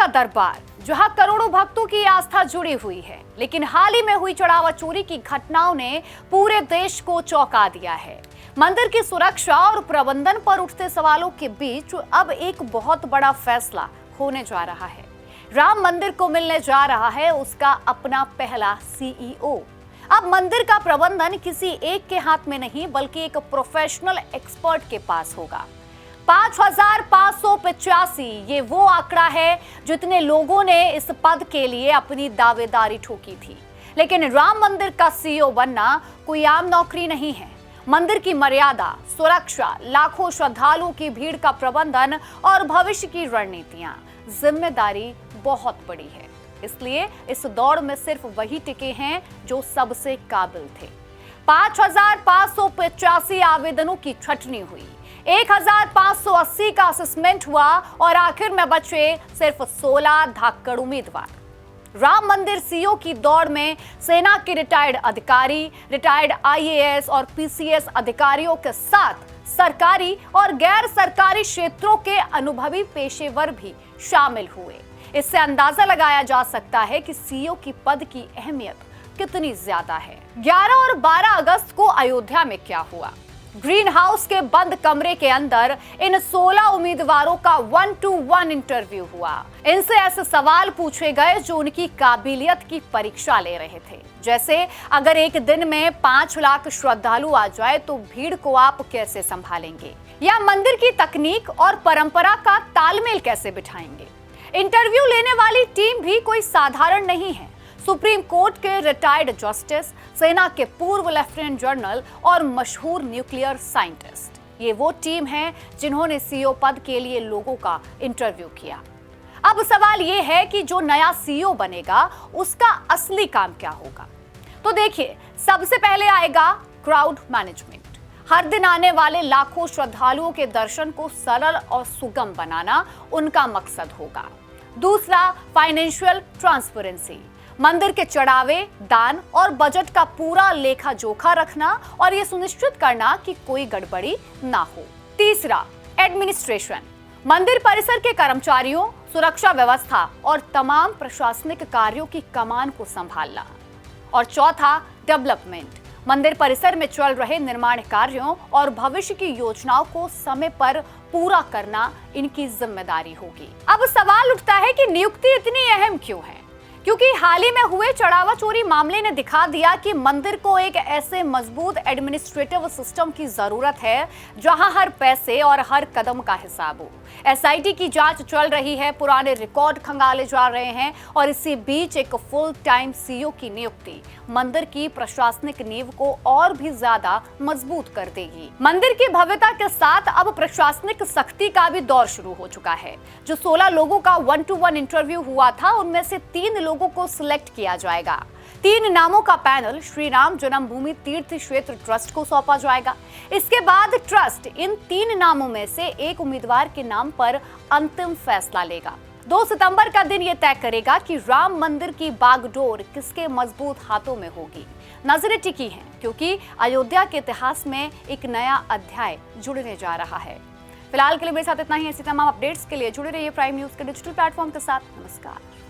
दरबार, जहां करोड़ों भक्तों की आस्था जुड़ी हुई है, लेकिन हाल ही में हुई चढ़ावा चोरी की घटनाओं ने पूरे देश को चौंका दिया है। मंदिर की सुरक्षा और प्रबंधन पर उठते सवालों के बीच अब एक बहुत बड़ा फैसला होने जा रहा है। राम मंदिर को मिलने जा रहा है उसका अपना पहला सीईओ। अब मंदिर का प्रबंधन किसी एक के हाथ में नहीं, बल्कि एक प्रोफेशनल एक्सपर्ट के पास होगा। 5,585 ये वो आंकड़ा है जितने लोगों ने इस पद के लिए अपनी दावेदारी ठोकी थी। लेकिन राम मंदिर का सीईओ बनना कोई आम नौकरी नहीं है। मंदिर की मर्यादा, सुरक्षा, लाखों श्रद्धालुओं की भीड़ का प्रबंधन और भविष्य की रणनीतियां, जिम्मेदारी बहुत बड़ी है। इसलिए इस दौड़ में सिर्फ वही टिके हैं जो सबसे काबिल थे। 5,585 आवेदनों की छटनी हुई, 1,580 का असेसमेंट हुआ और आखिर में बचे सिर्फ 16 धाकड़ उम्मीदवार। राम मंदिर सीईओ की दौड़ में सेना के रिटायर्ड अधिकारी, रिटायर्ड आईएएस और पीसीएस अधिकारियों के साथ सरकारी और गैर सरकारी क्षेत्रों के अनुभवी पेशेवर भी शामिल हुए। इससे अंदाजा लगाया जा सकता है कि सीईओ की पद की अहमियत कितनी ज्यादा है। 11 और 12 अगस्त को अयोध्या में क्या हुआ? ग्रीन हाउस के बंद कमरे के अंदर इन 16 उम्मीदवारों का 1-to-1 इंटरव्यू हुआ। इनसे ऐसे सवाल पूछे गए जो उनकी काबिलियत की परीक्षा ले रहे थे। जैसे, अगर एक दिन में 5 लाख श्रद्धालु आ जाए तो भीड़ को आप कैसे संभालेंगे, या मंदिर की तकनीक और परंपरा का तालमेल कैसे बिठाएंगे। इंटरव्यू लेने वाली टीम भी कोई साधारण नहीं है। सुप्रीम कोर्ट के रिटायर्ड जस्टिस, सेना के पूर्व लेफ्टिनेंट जनरल और मशहूर न्यूक्लियर साइंटिस्ट, ये वो टीम है जिन्होंने सीईओ पद के लिए लोगों का इंटरव्यू किया। अब सवाल ये है कि जो नया सीईओ बनेगा उसका असली काम क्या होगा। तो देखिए, सबसे पहले आएगा क्राउड मैनेजमेंट। हर दिन आने वाले लाखों श्रद्धालुओं के दर्शन को सरल और सुगम बनाना उनका मकसद होगा। दूसरा, फाइनेंशियल ट्रांसपेरेंसी। मंदिर के चढ़ावे, दान और बजट का पूरा लेखा जोखा रखना और यह सुनिश्चित करना कि कोई गड़बड़ी ना हो। तीसरा, एडमिनिस्ट्रेशन। मंदिर परिसर के कर्मचारियों, सुरक्षा व्यवस्था और तमाम प्रशासनिक कार्यों की कमान को संभालना। और चौथा, डेवलपमेंट। मंदिर परिसर में चल रहे निर्माण कार्यों और भविष्य की योजनाओं को समय पर पूरा करना इनकी जिम्मेदारी होगी। अब सवाल उठता है कि नियुक्ति इतनी अहम क्यों है? क्योंकि हाल ही में हुए चढ़ावा चोरी मामले ने दिखा दिया कि मंदिर को एक ऐसे मजबूत एडमिनिस्ट्रेटिव सिस्टम की जरूरत है जहां हर पैसे और हर कदम का हिसाब हो। एसआईटी की जांच चल रही है, पुराने रिकॉर्ड खंगाले जा रहे हैं और इसी बीच एक फुल टाइम सीईओ की नियुक्ति मंदिर की प्रशासनिक नींव को और भी ज्यादा मजबूत कर देगी। मंदिर की भव्यता के साथ अब प्रशासनिक सख्ती का भी दौर शुरू हो चुका है। जो 16 लोगों का 1-to-1 इंटरव्यू हुआ था, उनमें से 3 लोगों को सिलेक्ट किया जाएगा। 3 नामों का पैनल श्री राम जन्मभूमि तीर्थ क्षेत्र ट्रस्ट को सौंपा जाएगा। इसके बाद ट्रस्ट इन 3 नामों में से एक उम्मीदवार के नाम पर अंतिम फैसला लेगा। 2 सितंबर का दिन यह तय करेगा कि राम मंदिर की बागडोर किसके मजबूत हाथों में होगी। नजरें टिकी हैं क्योंकि अयोध्या के इतिहास में एक नया अध्याय जुड़ने जा रहा है। फिलहाल के लिए मेरे साथ इतना ही। ऐसी तमाम अपडेट्स के लिए जुड़े रहिए प्राइम न्यूज के डिजिटल प्लेटफॉर्म के साथ। नमस्कार।